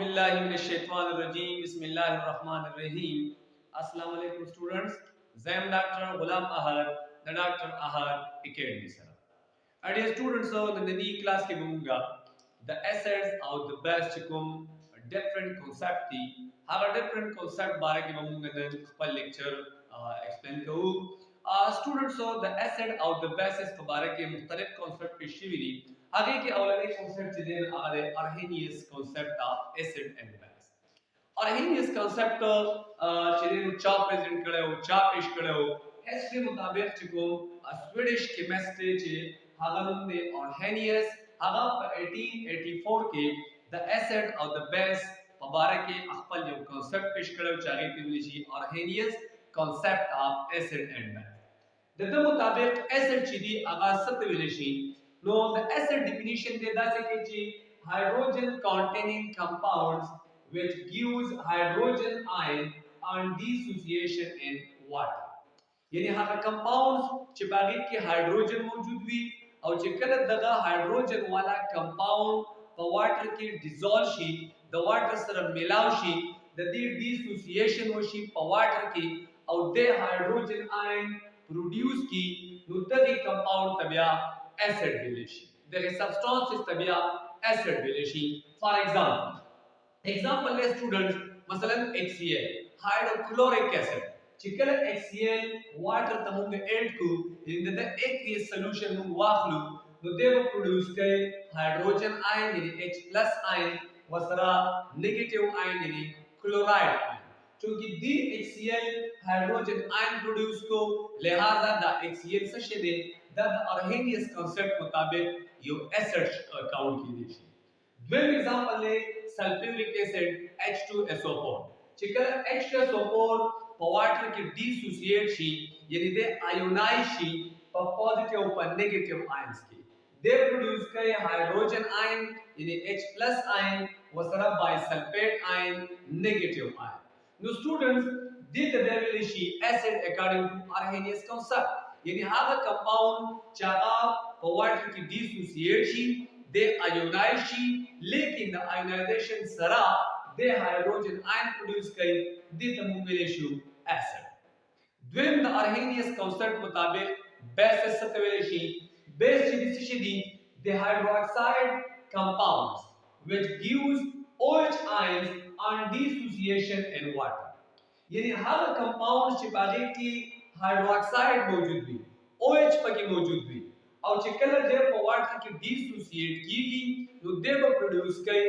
باللہ من الشیطان الرجیم بسم اللہ الرحمن الرحیم. السلام علیکم students. زیم ڈاکٹر غلام احد د ډاکټر احد اکیډمي سره. اړیا students او د نننی کلاس کې موږ د acids او د base چې کوم different concept دي هغه different concept باره کې موږ نن خپل لیکچر ایکسپلین کوو. students او د acid او د bases په باره کې مختلف concept پیش شوي دي. هغه کې اولنی concept چې دی هغه د Arrhenius Concept of acid and base. Arrhenius Concept چې دی چا پریزنټ کړو چا پیش کړو هیستوري مطابق چې کوم Swedish chemist چې هغه نوم دی Arrhenius هغه په 1884 کې د acid او د base په باره کې خپل یو concept پیش کړو چې هغه ته ویل شي Arrhenius Concept of acid and base. د دې مطابق acid چې دی هغه څه ته ویل شي نو د acid definition دی داسې کې چې hydrogen containing compounds which gives hydrogen ion on dissociation in water. یعنی هغه compounds چې باغې کې hydrogen موجود وي او چې کله دغه hydrogen والا compound په water کې dissolve شي د water سره ملاو شي د دې dissociation وشي په water کې او د hydrogen ion produce کی نو دغه compound تبیا acid ویل شي. دغه substances تبیا acid ویل شي. For example let students مثلا HCl hydrochloric acid چې کله HCl water ته موږ اډ کو ان د aqueous solution موږ واخلو نو دی به پروډوس کوي hydrogen ion یعنی H+ ion وسره negative ion یعنی chloride ion. چونکہ دی HCl hydrogen ion پروڈیوس کو لہذا دا HCl څه شي دی دا د Arrhenius concept مطابق یو ایسڈ کاؤنٹ کی دی شي. دویم ایگزامپل له سلفیورک ایسڈ H2SO4 چې کله H2SO4 په واټر کې ډیسوسییټ شي یعنی د آیونایز شي په پوزټیو او په نیگیټیو آینز کې د پروډوس کوي هایدروجن آین یعنی H+ آین وسره بایسلفیټ آین نیگیټیو آین. نو سټوډنټس دې ته ویل شي ایسڈ اکارډینګ ټو Arrhenius concept یعنی هغه کمپاوند چې هغه په واټر کې ډیسوسییټ شي د آیونایز شي لیکن د آیونایزیشن سره د هایدروجن آین پروډوس کوي دې ته موږ ویل شو ایسڈ. دویم د Arrhenius concept مطابق بیس څه ویل شي بیس چې څه شي دي د hydroxide compounds which gives OH ions on dissociation in water. یعنی هغه کمپاوند چې باغې کې hydroxide موجود وي OH پکې موجود وي او چې کله د په واټر کې ډیسوسییټ کیږي نو د به پروډوس کوي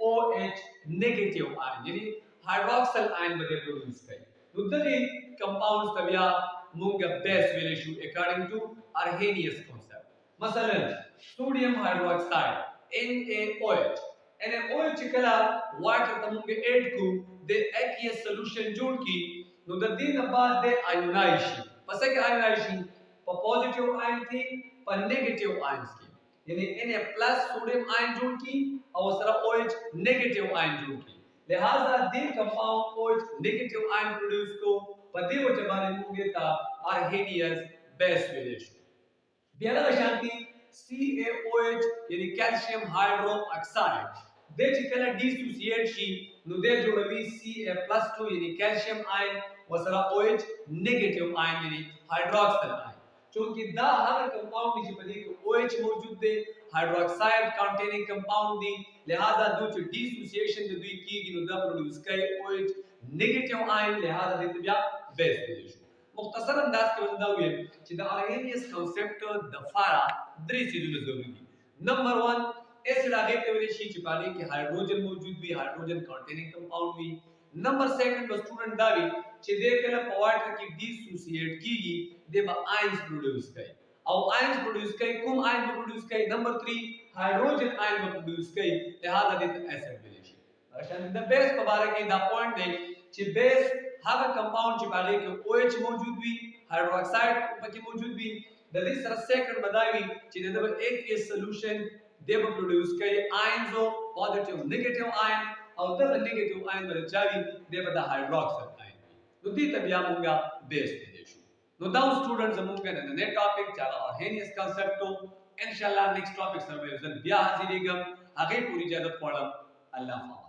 OH نیگیټیو آین یعنی هایدروکسل آین به پروډوس کوي. نو دغه کمپاوندز ته بیا موږ بیس ویل شو اکارډینګ ټو Arrhenius concept. مثلا سوډیم هایدروکساید NaOH NaOH چې کله واټر ته موږ اډ کو د aqueous solution جوړ کی نو د دې نه بعد د آیونایز شي پس کې آیونایز شي په پوزټیو آین کې په نیگیټیو آینز کې یعنی Na+ سوډیم آین جوړ کی او سره OH نیگیټیو آین جوړ کی لہذا دې کمپاوند OH نیگیټیو آین پروډوس کو په دې وجه باندې موږ ته Arrhenius بیس ویل شو. بیا دا شانتي CaOH یعنی کیلشیم هایدرو اکساید د چې کله ډیسوسییټ شي نو د جوړوي Ca+2 یعنی کیلشیم آین وسره OH نیگیټیو آین یعنی هایدروکسل آین. چونکہ دا هغه کمپاوند چې په دې کې OH موجود دی هایدروکساید کانټینینګ کمپاوند دی لہذا دوی چې ډیسوسییشن د دوی کیږي نو دا پروډوس کوي OH نیگیټیو آین لہذا دې بیا بیس ویل شو. مختصر انداز کې ودا ویم چې د Arrhenius concept د فارا درې چیزونه ضروري دي. نمبر 1 ایسڈ هغه ته ویل شي چې باندې کې هایدروجن موجود وي هایدروجن کانټینینګ کمپاوند وي. نمبر 2 د سټوډنټ دا وی چې د کله په واټر کې ډیسوسییټ کیږي د به آینز پروډوس کوي او آینز پروډوس کوي کوم آین پروډوس کوي نمبر 3 هایدروجن آین پروډوس کوي لہذا د ایسڈ ویل شي. راشه د بیس په اړه کې دا پوینټ دی چې بیس هغه کمپاوند چې باندې کې OH موجود وي هایدروکساید پکې موجود وي د دې سره سیکنډ بدایي چې د aqueous solution د به پروډوس کوي آینز او پوزټیو نیگیټیو آین او د نیگیټیو آین بل چاوي د به د هایدروکسل آین نو دې ته بیا موږ بیس دی شو. نو دا سټوډنټس موږ د نن ټاپک چې Arrhenius concept ته ان شاء الله نیکسټ ټاپک سره بیا حاضرېږم هغه پوری اجازه غواړم. الله حافظ.